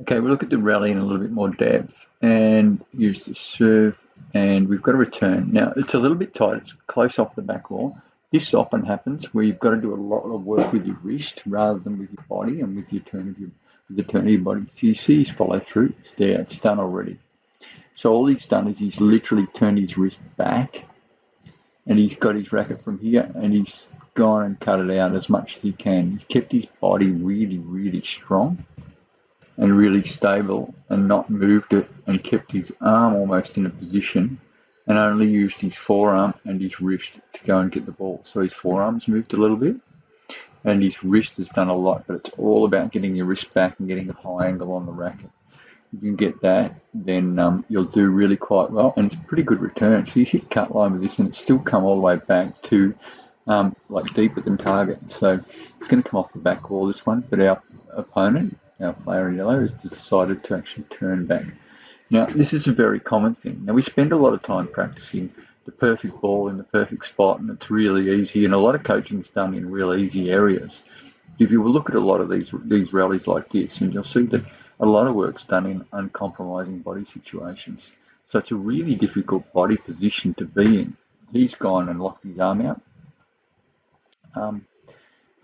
Okay, we'll look at the rally in a little bit more depth and use the serve, and we've got a return. Now, it's a little bit tight, it's close off the back wall. This often happens where you've got to do a lot of work with your wrist rather than with your body and with your turn of the turn of your body. So you see his follow through, it's there, it's done already. So all he's done is he's literally turned his wrist back and he's got his racket from here and he's gone and cut it out as much as he can. He's kept his body really, really strong and really stable and not moved it and kept his arm almost in a position and only used his forearm and his wrist to go and get the ball. So his forearm's moved a little bit and his wrist has done a lot, but it's all about getting your wrist back and getting a high angle on the racket. If you can get that, then you'll do really quite well, and it's a pretty good return. So you hit cut line with this, and it's still come all the way back to like deeper than target. So it's going to come off the back wall, this one, but our opponent, our player in yellow, has decided to actually turn back. Now, this is a very common thing. Now, we spend a lot of time practicing the perfect ball in the perfect spot, and it's really easy, and a lot of coaching is done in real easy areas. If you will look at a lot of these rallies like this, and you'll see that a lot of work's done in uncompromising body situations. So it's a really difficult body position to be in. He's gone and locked his arm out.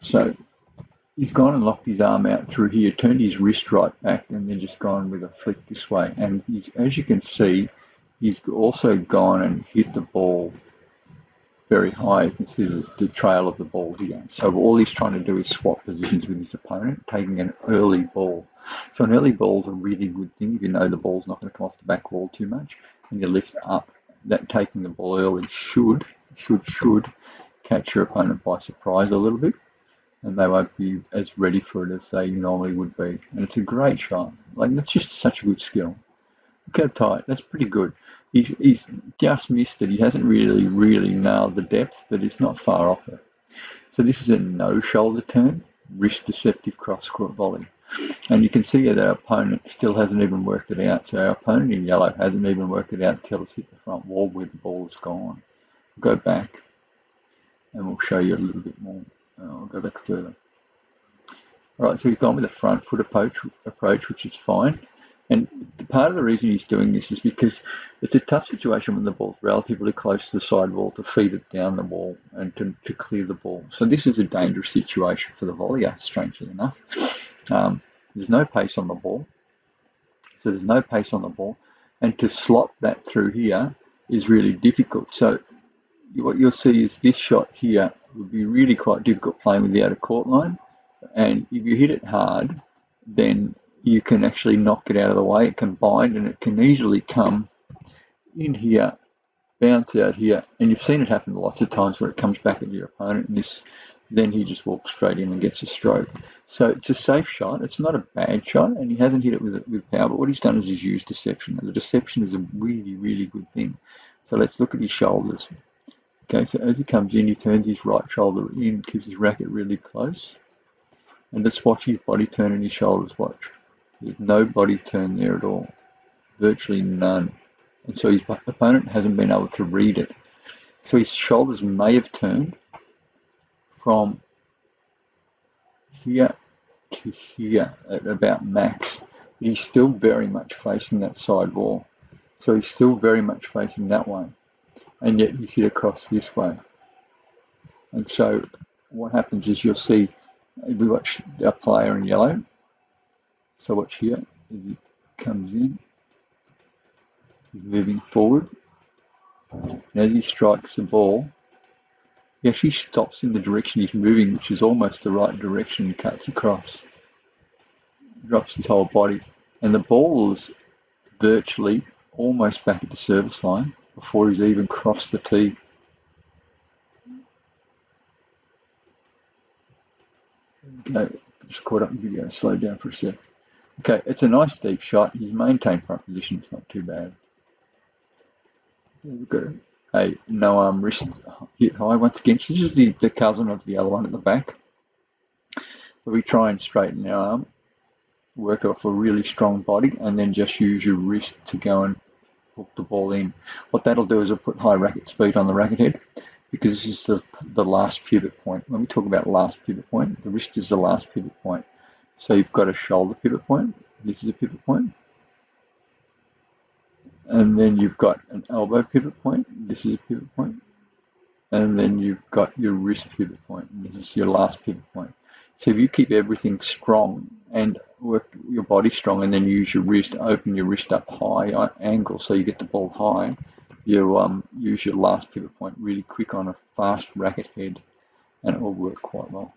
So he's gone and locked his arm out through here, turned his wrist right back, and then just gone with a flick this way. And as you can see, he's also gone and hit the ball very high. You can see the trail of the ball here. So all he's trying to do is swap positions with his opponent, taking an early ball. So an early ball is a really good thing if you know the ball's not going to come off the back wall too much, and you lift up. That taking the ball early should catch your opponent by surprise a little bit, and they won't be as ready for it as they normally would be. And it's a great shot. Like, that's just such a good skill. Look how tight. That's pretty good. He's just missed it. He hasn't really nailed the depth, but he's not far off it. So this is a no shoulder turn, wrist deceptive cross court volley. And you can see that our opponent still hasn't even worked it out. So our opponent in yellow hasn't even worked it out until it's hit the front wall where the ball is gone. We'll go back and we'll show you a little bit more. I'll go back further. All right, so he's gone with a front foot approach, which is fine. And part of the reason he's doing this is because it's a tough situation when the ball's relatively close to the side wall to feed it down the wall and to clear the ball. So this is a dangerous situation for the volleyer, strangely enough. There's no pace on the ball. So there's no pace on the ball. And to slot that through here is really difficult. So what you'll see is this shot here would be really quite difficult playing with the outer court line. And if you hit it hard, then you can actually knock it out of the way. It can bind and it can easily come in here, bounce out here. And you've seen it happen lots of times where it comes back at your opponent and then he just walks straight in and gets a stroke. So it's a safe shot. It's not a bad shot, and he hasn't hit it with power. But what he's done is he's used deception. And the deception is a really good thing. So let's look at his shoulders. Okay, so as he comes in, he turns his right shoulder in, keeps his racket really close. And let's watch his body turn and his shoulders, watch. There's no body turn there at all, virtually none. And so his opponent hasn't been able to read it. So his shoulders may have turned from here to here at about max. But he's still very much facing that side wall. So he's still very much facing that way. And yet he's hit across this way. And so what happens is you'll see, if we watch our player in yellow, so watch here, as he comes in, he's moving forward, and as he strikes the ball, he actually stops in the direction he's moving, which is almost the right direction, and cuts across, drops his whole body, and the ball is virtually almost back at the service line before he's even crossed the tee. Okay, just caught up in the video, slow down for a sec. Okay, it's a nice deep shot. He's maintained front position, it's not too bad. We've got a no arm wrist hit high once again. This is the cousin of the other one at the back. But we try and straighten our arm, work off a really strong body, and then just use your wrist to go and hook the ball in. What that'll do is it'll put high racket speed on the racket head, because this is the last pivot point. When we talk about last pivot point, the wrist is the last pivot point. So you've got a shoulder pivot point, This is a pivot point. And then you've got an elbow pivot point. This is a pivot point. And then you've got your wrist pivot point. And this is your last pivot point. So if you keep everything strong and work your body strong, and then use your wrist, open your wrist up high angle so you get the ball high, you use your last pivot point really quick on a fast racket head, and it will work quite well.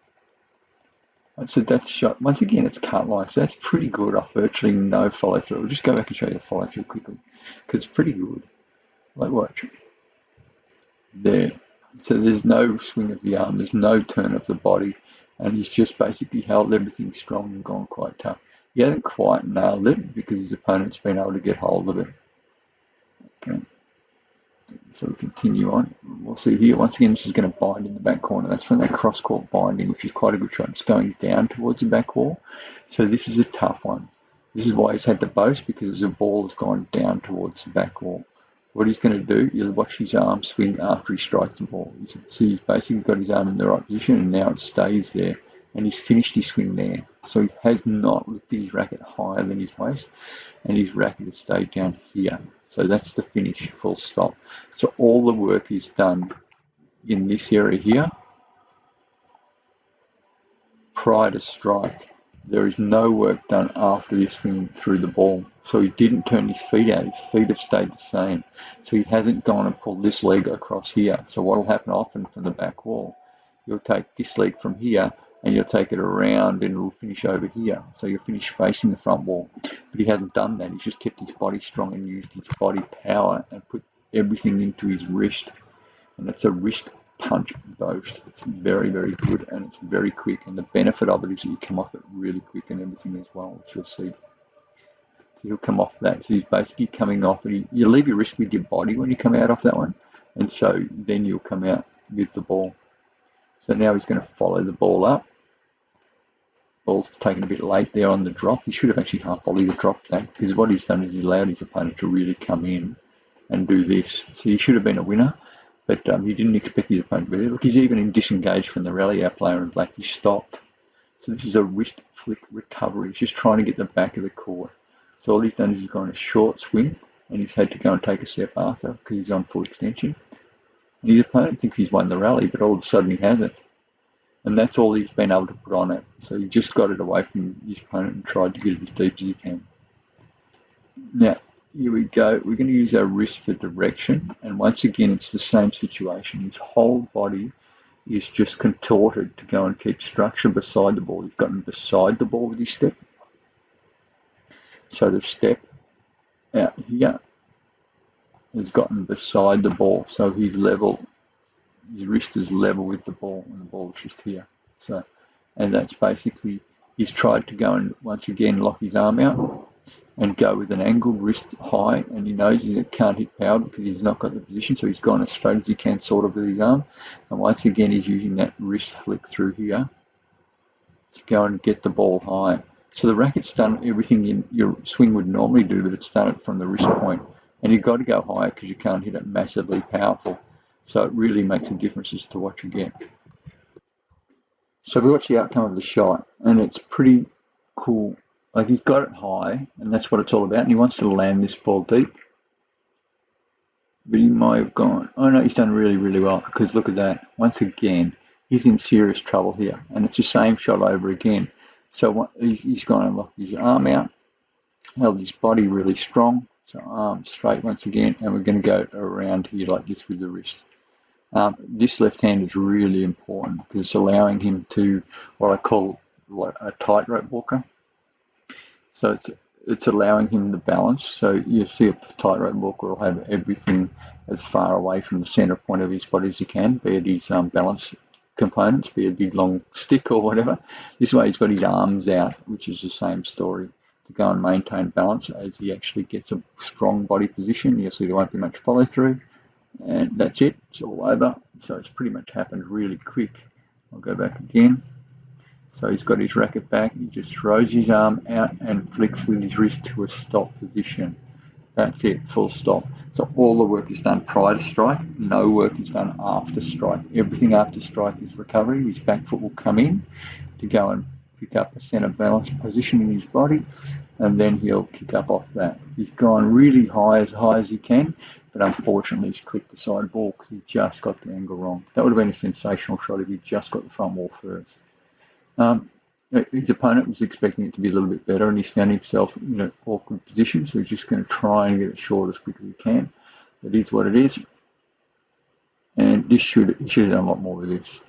So that's shot. Once again, it's cut line, so that's pretty good off virtually no follow through. I'll just go back and show you the follow through quickly, because it's pretty good. Like, watch. There. So there's no swing of the arm, there's no turn of the body, and he's just basically held everything strong and gone quite tough. He hasn't quite nailed it because his opponent's been able to get hold of it. Okay. So we continue on. We'll see here, once again, this is going to bind in the back corner. That's from that cross-court binding, which is quite a good shot. It's going down towards the back wall. So this is a tough one. This is why he's had to boast, because the ball has gone down towards the back wall. What he's going to do, you'll watch his arm swing after he strikes the ball. You can see he's basically got his arm in the right position, and now it stays there. And he's finished his swing there. So he has not lifted his racket higher than his waist, and his racket has stayed down here. So that's the finish, full stop. So all the work is done in this area here prior to strike. There is no work done after this swing through the ball. So he didn't turn his feet out. His feet have stayed the same. So he hasn't gone and pulled this leg across here. So what will happen often from the back wall, you'll take this leg from here and you'll take it around and it'll finish over here. So you'll finish facing the front wall. But he hasn't done that. He's just kept his body strong and used his body power and put everything into his wrist. And it's a wrist punch boast. It's very, very good, and it's very quick. And the benefit of it is that you come off it really quick and everything as well, which you'll see. So he'll come off that. So he's basically coming off it. You leave your wrist with your body when you come out off that one. And so then you'll come out with the ball. So now he's going to follow the ball up. Ball's taken a bit late there on the drop. He should have actually half volleyed the drop back, because what he's done is he allowed his opponent to really come in and do this. So he should have been a winner, but he didn't expect his opponent to be there. Look, he's even disengaged from the rally, our player in black. He stopped. So this is a wrist flick recovery. He's just trying to get the back of the court. So all he's done is he's gone a short swing, and he's had to go and take a step after because he's on full extension. And his opponent thinks he's won the rally, but all of a sudden he hasn't. And that's all he's been able to put on it. So he just got it away from his opponent and tried to get it as deep as he can. Now, here we go. We're going to use our wrist for direction. And once again, it's the same situation. His whole body is just contorted to go and keep structure beside the ball. He's gotten beside the ball with his step. So the step out here has gotten beside the ball. So he's level. His wrist is level with the ball, and the ball is just here. So, and that's basically, he's tried to go and once again lock his arm out and go with an angled wrist high, and he knows he can't hit power because he's not got the position, so he's gone as straight as he can sort of with his arm. And once again, he's using that wrist flick through here to go and get the ball high. So the racket's done everything in your swing would normally do, but it's done it from the wrist point. And you've got to go higher because you can't hit it massively powerful. So it really makes a difference as to what you get. So we watch the outcome of the shot, and it's pretty cool. Like, he's got it high, and that's what it's all about, and he wants to land this ball deep. But he might have gone, oh no, he's done really, really well, because look at that. Once again, he's in serious trouble here, and it's the same shot over again. So he's gone and locked his arm out, held his body really strong, so arm straight once again, and we're going to go around here like this with the wrist. This left hand is really important because it's allowing him to what I call a tightrope walker. So it's allowing him the balance. So you see a tightrope walker will have everything as far away from the center point of his body as he can, be it his balance components, be it a big long stick or whatever. This way he's got his arms out, which is the same story, to go and maintain balance as he actually gets a strong body position. You'll see there won't be much follow through. And that's it, it's all over. So it's pretty much happened really quick. I'll go back again. So he's got his racket back, he just throws his arm out and flicks with his wrist to a stop position. That's it, full stop. So all the work is done prior to strike, no work is done after strike. Everything after strike is recovery. His back foot will come in to go and pick up a centre balance position in his body, and then he'll kick up off that. He's gone really high as he can, but unfortunately he's clipped the side ball because he just got the angle wrong. That would have been a sensational shot if he just got the front wall first. His opponent was expecting it to be a little bit better, and he's found himself in an awkward position, so he's just going to try and get it short as quick as he can. It is what it is, and he should have done a lot more with this.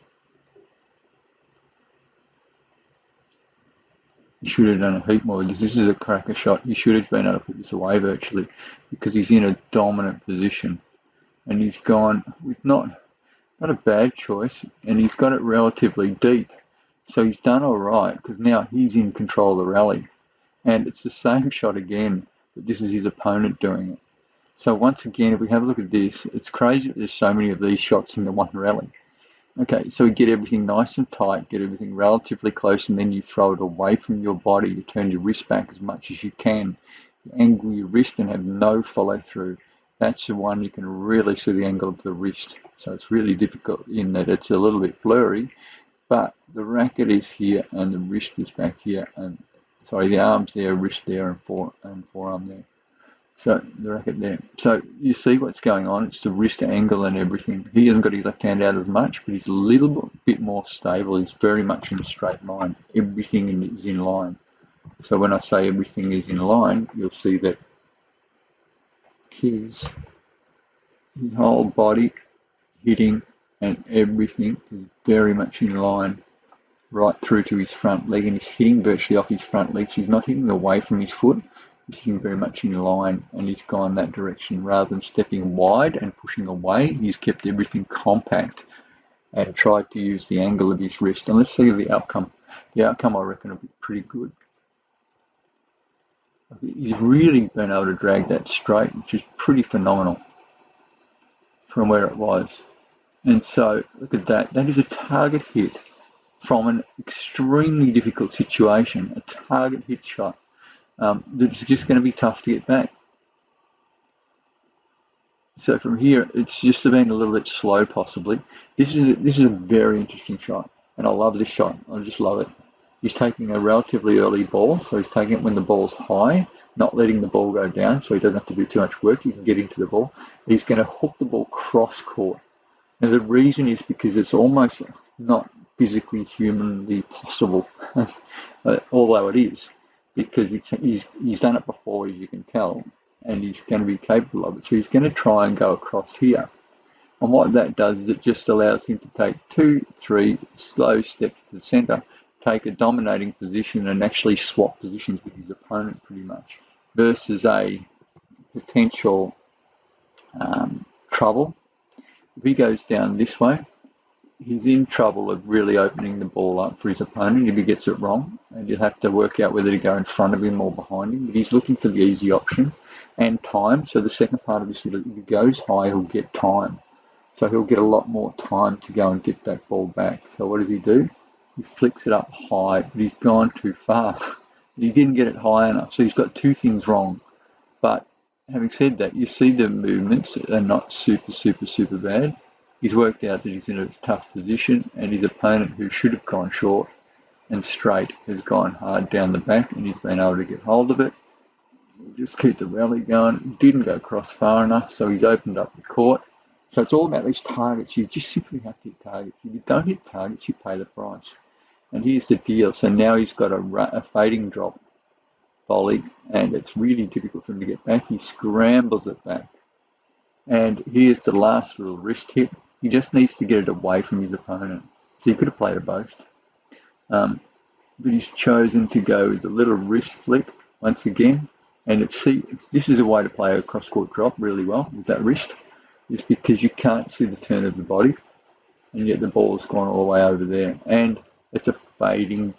He should have done a heap more with this. This is a cracker shot. He should have been able to put this away virtually, because he's in a dominant position, and he's gone with not a bad choice, and he's got it relatively deep. So he's done all right, because now he's in control of the rally. And it's the same shot again, but this is his opponent doing it. So once again, if we have a look at this, it's crazy that there's so many of these shots in the one rally. Okay, so we get everything nice and tight, get everything relatively close, and then you throw it away from your body. You turn your wrist back as much as you can. You angle your wrist and have no follow through. That's the one you can really see the angle of the wrist. So it's really difficult in that it's a little bit blurry, but the racket is here and the wrist is back here, and sorry, the arm's there, wrist there, and forearm there. So the racket there. So you see what's going on. It's the wrist angle and everything. He hasn't got his left hand out as much, but he's a little bit more stable. He's very much in a straight line. Everything is in line. So when I say everything is in line, you'll see that his whole body hitting and everything is very much in line right through to his front leg, and he's hitting virtually off his front leg, so he's not hitting away from his foot. He's hitting very much in line, and he's gone that direction. Rather than stepping wide and pushing away, he's kept everything compact and tried to use the angle of his wrist. And let's see the outcome. The outcome, I reckon, will be pretty good. He's really been able to drag that straight, which is pretty phenomenal from where it was. And so, look at that. That is a target hit from an extremely difficult situation, a target hit shot. That's just going to be tough to get back. So from here, it's just been a little bit slow, possibly. This is a very interesting shot, and I love this shot. I just love it. He's taking a relatively early ball, so he's taking it when the ball's high, not letting the ball go down, so he doesn't have to do too much work. He can get into the ball. He's going to hook the ball cross court. Now the reason is because it's almost not physically, humanly possible, although it is, because he's done it before, as you can tell, and he's going to be capable of it. So he's going to try and go across here. And what that does is it just allows him to take 2, 3 slow steps to the centre, take a dominating position, and actually swap positions with his opponent pretty much, versus a potential trouble. If he goes down this way, he's in trouble of really opening the ball up for his opponent if he gets it wrong, and you'll have to work out whether to go in front of him or behind him. But he's looking for the easy option and time. So the second part of this is if he goes high, he'll get time. So he'll get a lot more time to go and get that ball back. So what does he do? He flicks it up high, but he's gone too far. He didn't get it high enough, so he's got two things wrong. But having said that, you see the movements are not super bad. He's worked out that he's in a tough position, and his opponent, who should have gone short and straight, has gone hard down the back, and he's been able to get hold of it. Just keep the rally going. Didn't go across far enough, so he's opened up the court. So it's all about these targets. You just simply have to hit targets. If you don't hit targets, you pay the price. And here's the deal. So now he's got a fading drop volley, and it's really difficult for him to get back. He scrambles it back. And here's the last little wrist hit. He just needs to get it away from his opponent. So he could have played a both. But he's chosen to go with a little wrist flick once again. And this is a way to play a cross-court drop really well with that wrist. Is because you can't see the turn of the body, and yet the ball's gone all the way over there. And it's a fading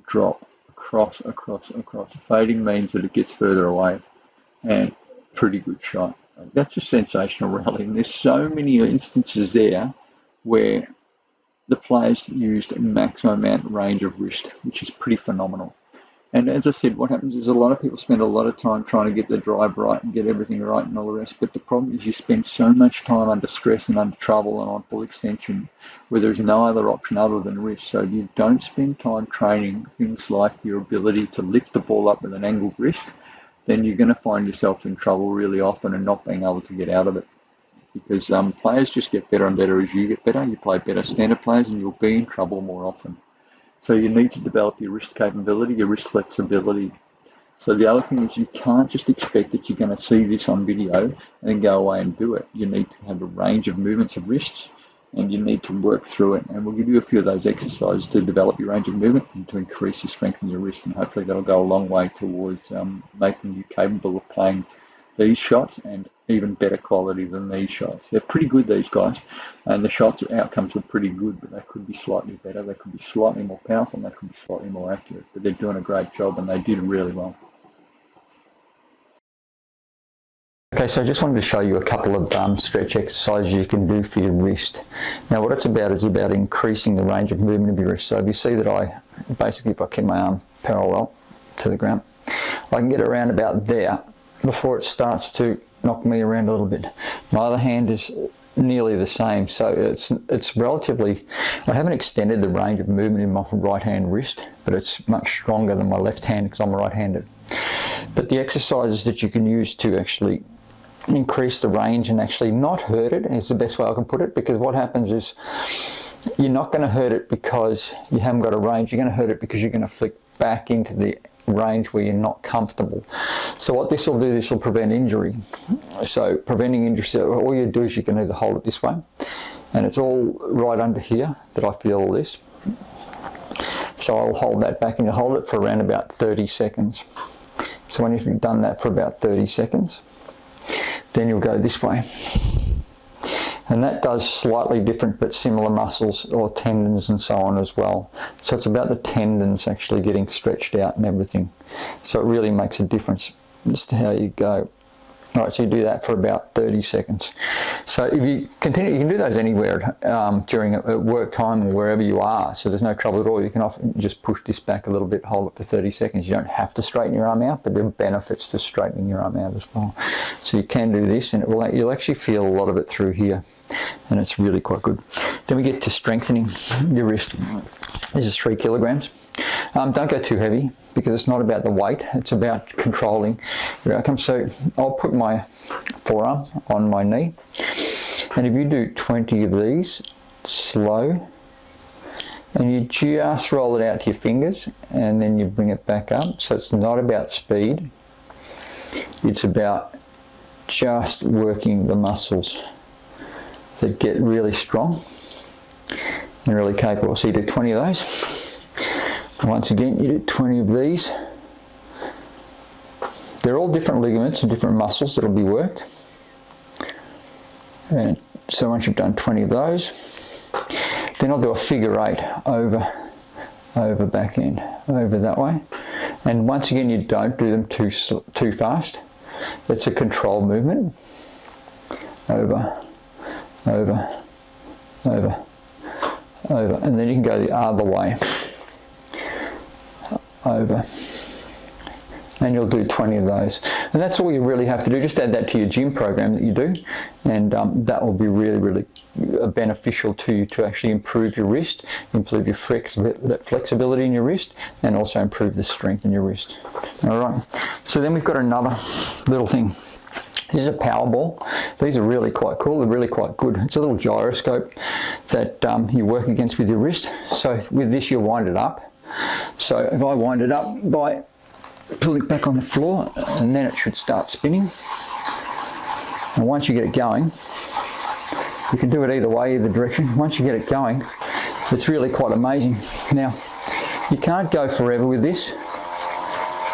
drop across. Fading means that it gets further away, and pretty good shot. That's a sensational rally, and there's so many instances there where the players used maximum amount range of wrist, which is pretty phenomenal. And as I said, what happens is a lot of people spend a lot of time trying to get the drive right and get everything right and all the rest. But the problem is you spend so much time under stress and under trouble and on full extension where there's no other option other than wrist. So if you don't spend time training things like your ability to lift the ball up with an angled wrist, then you're going to find yourself in trouble really often and not being able to get out of it. Because players just get better and better as you get better. You play better standard players and you'll be in trouble more often. So you need to develop your wrist capability, your wrist flexibility. So the other thing is you can't just expect that you're going to see this on video and then go away and do it. You need to have a range of movements of wrists and you need to work through it. And we'll give you a few of those exercises to develop your range of movement and to increase your strength in your wrist. And hopefully that'll go a long way towards making you capable of playing these shots and even better quality than these shots. They're pretty good, these guys, and the shots outcomes are pretty good, but they could be slightly better, they could be slightly more powerful, and they could be slightly more accurate, but they're doing a great job and they did really well. Okay, so I just wanted to show you a couple of stretch exercises you can do for your wrist. Now what it's about is about increasing the range of movement of your wrist. So if you see that if I keep my arm parallel to the ground, I can get around about there before it starts to knock me around a little bit. My other hand is nearly the same, so it's relatively, I haven't extended the range of movement in my right hand wrist, but it's much stronger than my left hand because I'm right-handed. But the exercises that you can use to actually increase the range and actually not hurt it is the best way I can put it, because what happens is you're not going to hurt it because you haven't got a range, you're going to hurt it because you're going to flick back into the range where you're not comfortable. So what this will do, this will prevent injury. So preventing injury, so all you do is you can either hold it this way, and it's all right under here that I feel all this. So I'll hold that back and you hold it for around about 30 seconds. So when you've done that for about 30 seconds, then you'll go this way. And that does slightly different but similar muscles or tendons and so on as well. So it's about the tendons actually getting stretched out and everything. So it really makes a difference as to how you go. All right, so you do that for about 30 seconds. So if you continue, you can do those anywhere during work time or wherever you are, so there's no trouble at all. You can often just push this back a little bit, hold it for 30 seconds. You don't have to straighten your arm out, but there are benefits to straightening your arm out as well. So you can do this, and you'll actually feel a lot of it through here, and it's really quite good. Then we get to strengthening your wrist. This is 3 kilograms. Don't go too heavy, because it's not about the weight, it's about controlling your outcome. So I'll put my forearm on my knee, and if you do 20 of these, slow, and you just roll it out to your fingers, and then you bring it back up. So it's not about speed, it's about just working the muscles that get really strong and really capable. So you do 20 of those. Once again, you do 20 of these. They're all different ligaments and different muscles that will be worked. And so once you've done 20 of those, then I'll do a figure 8 over back end, over that way. And once again, you don't do them too fast. It's a controlled movement. Over, over, over, over. And then you can go the other way. Over, and you'll do 20 of those, and that's all you really have to do. Just add that to your gym program that you do, and that will be really beneficial to you to actually improve your wrist, improve your flexibility in your wrist, and also improve the strength in your wrist. All right, so then we've got another little thing. This is a power ball. These are really quite cool. They're really quite good. It's a little gyroscope that you work against with your wrist. So with this, you wind it up. So if I wind it up by pulling it back on the floor, and then it should start spinning. And once you get it going, you can do it either way, either direction. Once you get it going, it's really quite amazing. Now, you can't go forever with this.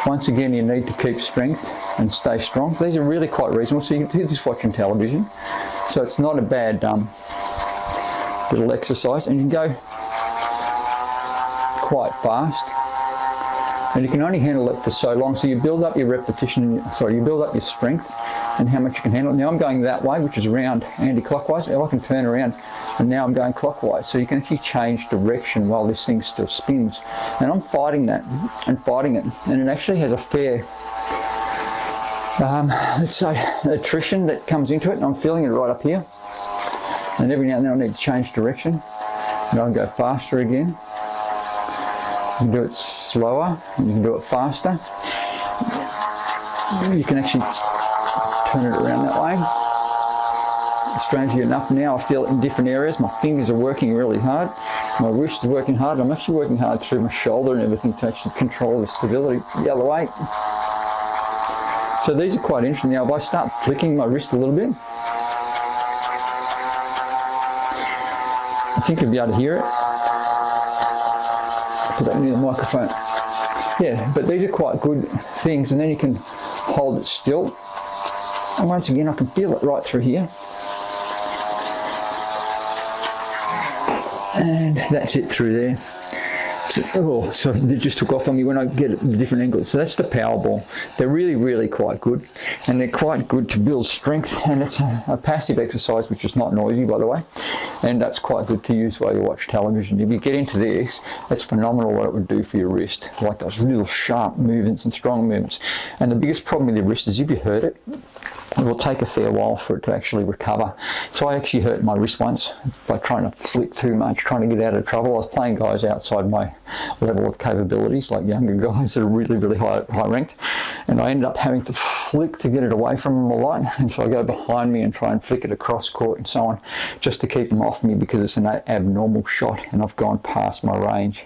Once again, you need to keep strength and stay strong. These are really quite reasonable, so you can do this watching television. So it's not a bad little exercise, and you can go quite fast, and you can only handle it for so long. So you build up your repetition, you build up your strength and how much you can handle. Now I'm going that way, which is around anti-clockwise. Now I can turn around and now I'm going clockwise. So you can actually change direction while this thing still spins. And I'm fighting that and fighting it. And it actually has a fair, let's say, attrition that comes into it. And I'm feeling it right up here. And every now and then I need to change direction. And I'll go faster again. You can do it slower, you can do it faster. You can actually turn it around that way. Strangely enough, now I feel it in different areas. My fingers are working really hard. My wrist is working hard. I'm actually working hard through my shoulder and everything to actually control the stability the other way. So these are quite interesting. Now if I start flicking my wrist a little bit, I think you'll be able to hear it. Put that near the microphone. Yeah, but these are quite good things, and then you can hold it still. And once again, I can feel it right through here. And that's it through there. So they just took off on me when I get it the different angles. So that's the Powerball. They're really, really quite good, and they're quite good to build strength. And it's a passive exercise, which is not noisy, by the way, and that's quite good to use while you watch television. If you get into this, it's phenomenal what it would do for your wrist, like those real sharp movements and strong movements. And the biggest problem with your wrist is if you hurt it, it will take a fair while for it to actually recover. So I actually hurt my wrist once by trying to flick too much, trying to get out of trouble. I was playing guys outside my level of capabilities, like younger guys that are really, really high ranked, and I ended up having to flick to get it away from them a lot. And so I go behind me and try and flick it across court and so on, just to keep them off me, because it's an abnormal shot and I've gone past my range.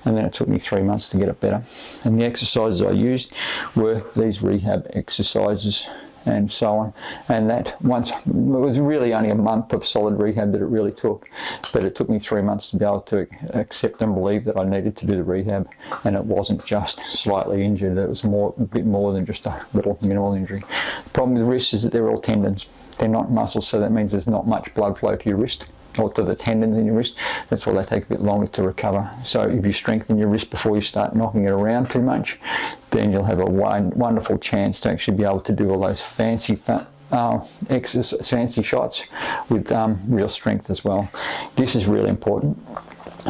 And then it took me 3 months to get it better. And the exercises I used were these rehab exercises and so on, and that once, it was really only a month of solid rehab that it really took, but it took me 3 months to be able to accept and believe that I needed to do the rehab, and it wasn't just slightly injured, it was a bit more than just a little minimal injury. The problem with wrists is that they're all tendons, they're not muscles, so that means there's not much blood flow to your wrist or to the tendons in your wrist. That's why they take a bit longer to recover. So if you strengthen your wrist before you start knocking it around too much, then you'll have a wonderful chance to actually be able to do all those fancy shots with real strength as well. This is really important.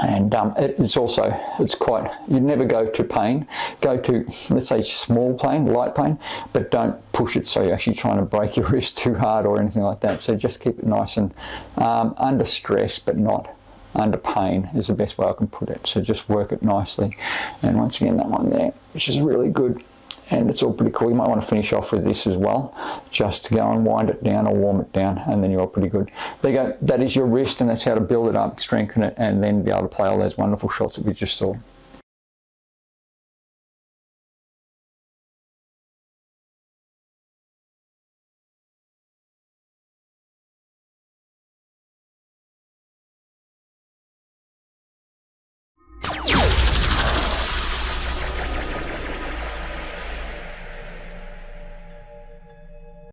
And it's quite, you never go to pain, go to, let's say, small pain, light pain, but don't push it so you're actually trying to break your wrist too hard or anything like that. So just keep it nice and under stress, but not under pain is the best way I can put it. So just work it nicely. And once again, that one there, which is really good. And it's all pretty cool. You might want to finish off with this as well, just to go and wind it down or warm it down, and then you're all pretty good. There you go. That is your wrist, and that's how to build it up, strengthen it, and then be able to play all those wonderful shots that we just saw.